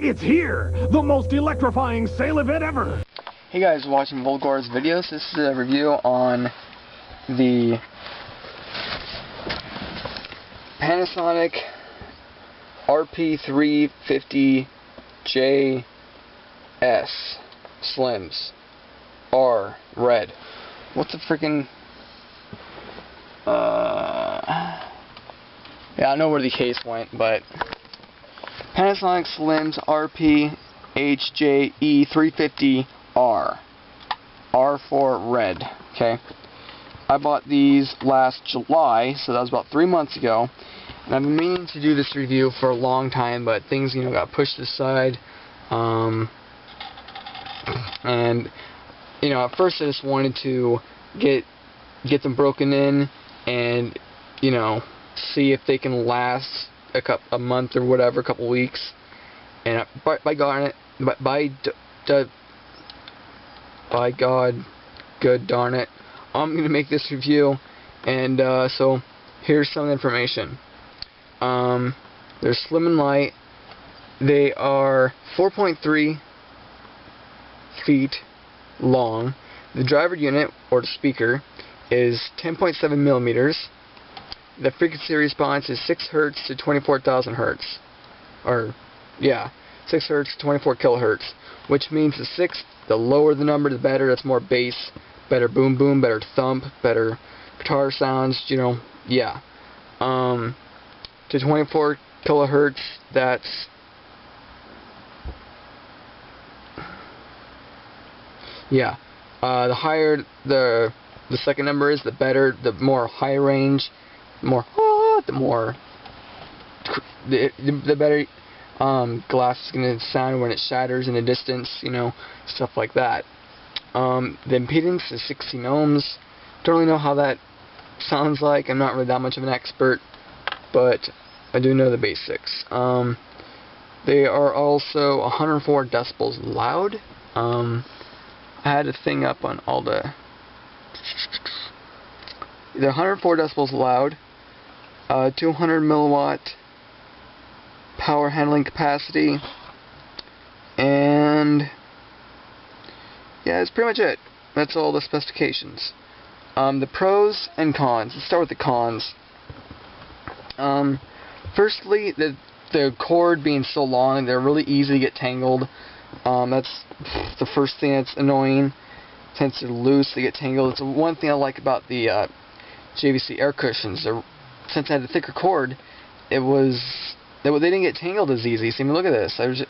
It's here! The most electrifying sale event ever! Hey guys, watching Volgar's videos. This is a review on the Panasonic RP-350-R SLIMZ R red. What's the freaking yeah, I know where the case went, but Panasonic SLIMZ RP-HJE350-R R for red. Okay, I bought these last July, so that was about 3 months ago, and I've been meaning to do this review for a long time, but things, got pushed aside. And at first I just wanted to get them broken in and see if they can last a month or whatever, a couple weeks. And by God, good darn it, I'm gonna make this review. And so here's some of the information. They're slim and light. They are 4.3 feet long. The driver unit, or the speaker, is 10.7 millimeters. The frequency response is 6 Hz to 24,000 Hz. Or, yeah, 6 Hz to 24 kilohertz. Which means the lower the number, the better. That's more bass, better boom boom, better thump, better guitar sounds, yeah. To 24 kilohertz, that's yeah. The higher the second number is, the better, the more high range, the better glass is going to sound when it shatters in the distance, stuff like that. The impedance is 16 ohms. Don't really know how that sounds like. I'm not really that much of an expert, but I do know the basics. They are also 104 decibels loud. I had a thing up on all they're 104 decibels loud, 200 milliwatt power handling capacity, and yeah, that's pretty much it. That's all the specifications. The pros and cons. Let's start with the cons. Firstly, the cord being so long, they're really easy to get tangled. That's the first thing that's annoying. Since they're loose, they get tangled. It's one thing I like about the JVC air cushions. Since I had a thicker cord, they didn't get tangled as easy. See, look at this. I was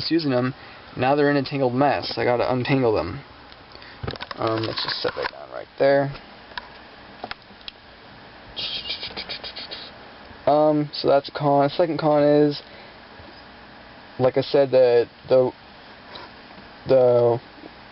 using them. Now they're in a tangled mess. I gotta untangle them. Let's just set that down right there. So that's a con. Second con is, like I said, the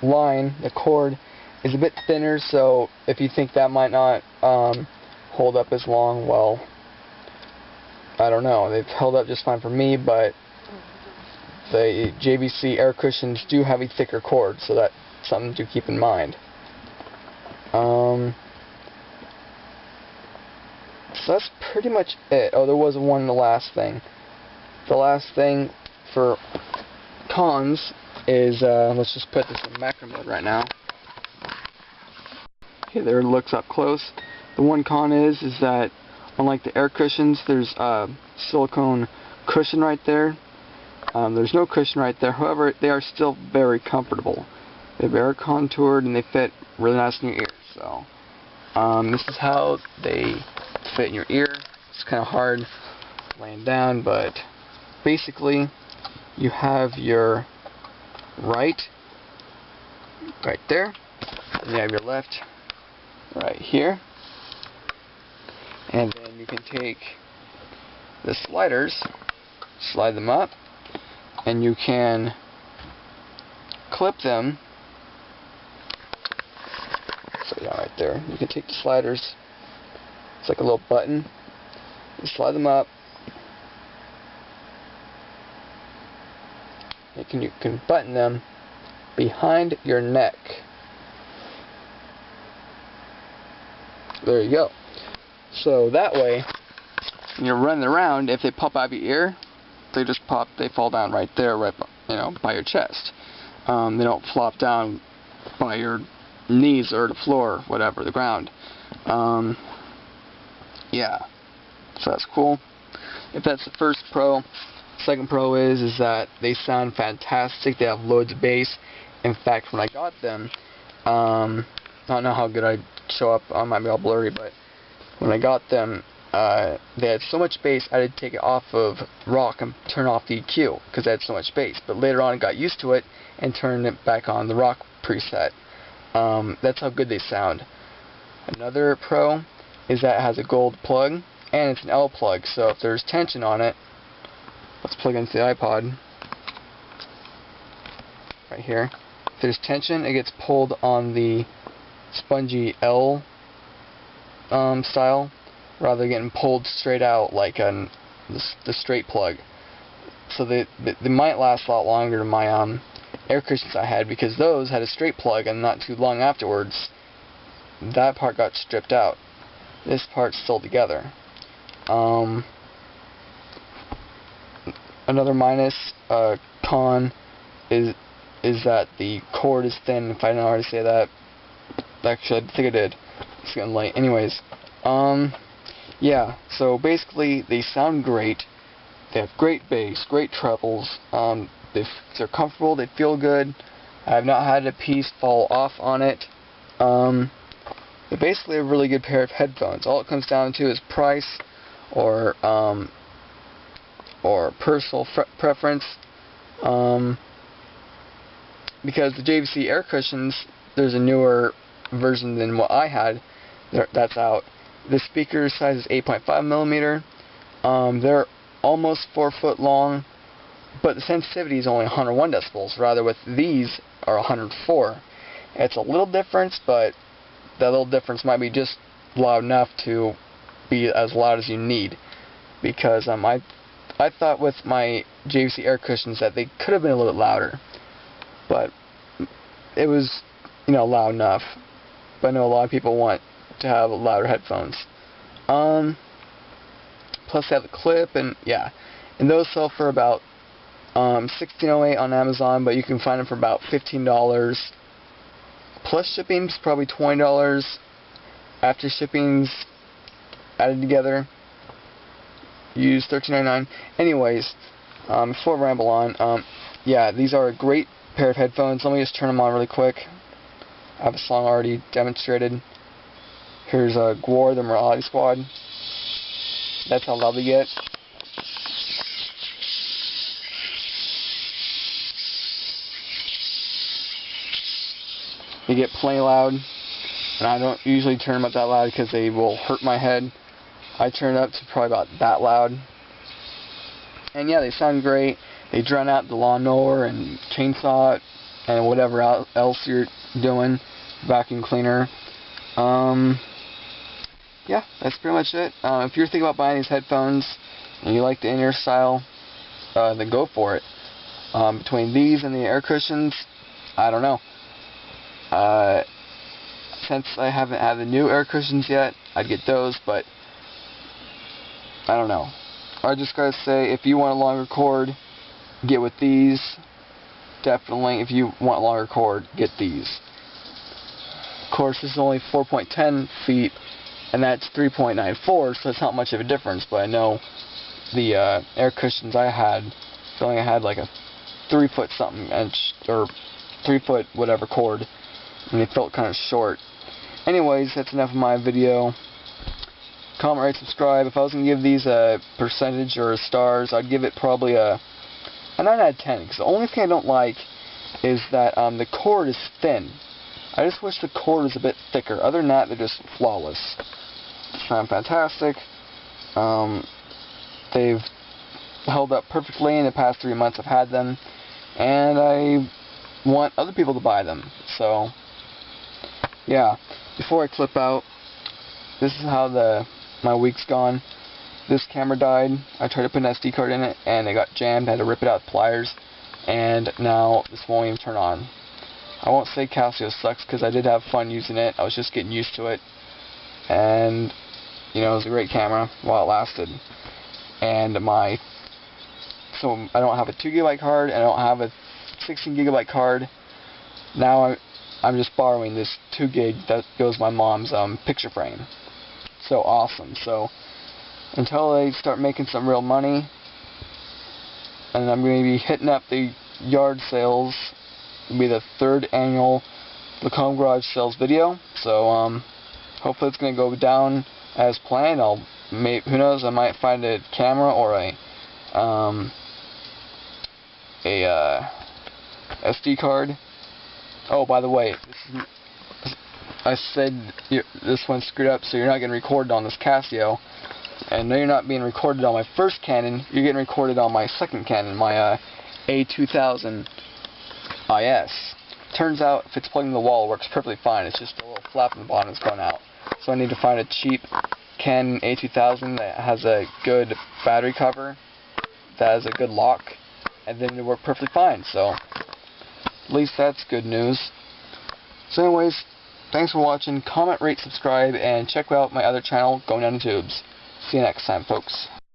line, the cord, is a bit thinner, so if you think that might not hold up as long, well, I don't know. They've held up just fine for me, but the JVC air cushions do have a thicker cord, so that's something to keep in mind. So that's pretty much it. Oh, there was the last thing. The last thing for cons is, let's just put this in macro mode right now. Okay, there it looks up close. The one con is that unlike the air cushions, there's a silicone cushion right there. There's no cushion right there. However, they are still very comfortable. They're very contoured and they fit really nice in your ear. So, this is how they fit in your ear. It's kind of hard laying down, but basically, you have your right there, and you have your left right here, and then you can take the sliders, slide them up, and you can clip them. So yeah, right there, you can take the sliders. It's like a little button. You slide them up. You can button them behind your neck. There you go. So that way, when you're running around, if they pop out of your ear, they just pop, they fall down right there, right, you know, by your chest. They don't flop down by your knees or the floor, whatever, the ground. Yeah, so that's cool. If that's the first pro, second pro is that they sound fantastic. They have loads of bass. In fact, when I got them, I don't know how good I'd show up. I might be all blurry, but when I got them, they had so much bass I had to take it off of rock and turn off the EQ because they had so much bass. But later on, I got used to it and turned it back on the rock preset. That's how good they sound. Another pro is that it has a gold plug and it's an L plug. So if there's tension on it, let's plug into the iPod right here. If there's tension, it gets pulled on the spongy L style, rather than getting pulled straight out like the straight plug. So they might last a lot longer than my air cushions I had, because those had a straight plug, and not too long afterwards that part got stripped out. This part's still together. Another con is that the cord is thin. If I didn't already say that, actually I think I did. It's getting late. Anyways, yeah. So basically, they sound great. They have great bass, great trebles. They're comfortable. They feel good. I have not had a piece fall off on it. They're basically a really good pair of headphones. All it comes down to is price or personal preference. Because the JVC air cushions, there's a newer version than what I had that's out. The speaker size is 8.5 millimeter. They're almost 4 foot long, but the sensitivity is only 101 decibels. Rather, with these are 104. It's a little difference, but that little difference might be just loud enough to be as loud as you need. Because I thought with my JVC air cushions that they could have been a little bit louder, but it was, you know, loud enough. But I know a lot of people want to have louder headphones. Plus they have the clip, and yeah, and those sell for about $16.08 on Amazon, but you can find them for about $15 plus shipping's probably $20 after shipping's added together. Use $13.99. Anyways, before I ramble on, yeah, these are a great pair of headphones. Let me just turn them on really quick. I have a song already demonstrated. Here's Gwar, the Morality Squad. That's how loud they get. They get plenty loud, and I don't usually turn them up that loud because they will hurt my head. I turn it up to probably about that loud. And yeah, they sound great. They drown out the lawnmower and chainsaw and whatever else you're doing, vacuum cleaner. Yeah, that's pretty much it. If you're thinking about buying these headphones and you like the in-ear style, then go for it. Between these and the air cushions, I don't know. Since I haven't had the new air cushions yet, I'd get those, but I don't know. I just gotta say, if you want a longer cord, get with these. Definitely, if you want a longer cord, get these. Of course, this is only 4.10 feet, and that's 3.94, so it's not much of a difference, but I know the air cushions I had, only had like a 3 foot something inch, or 3 foot whatever cord, and they felt kind of short. Anyways, that's enough of my video. Comment, rate, subscribe. If I was going to give these a percentage or stars, I'd give it probably a 9 out of 10, because the only thing I don't like is that the cord is thin. I just wish the cord was a bit thicker. Other than that, they're just flawless. They sound fantastic. They've held up perfectly in the past 3 months I've had them, and I want other people to buy them. So, yeah. Before I clip out, this is how my week's gone. This camera died. I tried to put an SD card in it, and it got jammed. I had to rip it out with pliers, and now this won't even turn on. I won't say Casio sucks, because I did have fun using it. I was just getting used to it, and you know, it was a great camera while it lasted. And my so I don't have a 2 GB card, and I don't have a 16 GB card. Now I'm just borrowing this 2 GB that goes my mom's picture frame. So awesome. So until they start making some real money, and I'm going to be hitting up the yard sales. It'll be the 3rd annual Lacombe Garage Sales video. So hopefully it's going to go down as planned. Who knows? I might find a camera or a SD card. Oh, by the way, I said this one's screwed up, so you're not getting recorded on this Casio. And no, you're not being recorded on my first Canon. You're getting recorded on my second Canon, my A2000 IS. Turns out, if it's plugged in the wall, it works perfectly fine. It's just a little flap in the bottom that's going out. So I need to find a cheap Canon A2000 that has a good battery cover, that has a good lock, and then it'll work perfectly fine. So at least that's good news. So anyways, thanks for watching. Comment, rate, subscribe, and check out my other channel, Going Down the Tubes. See you next time, folks.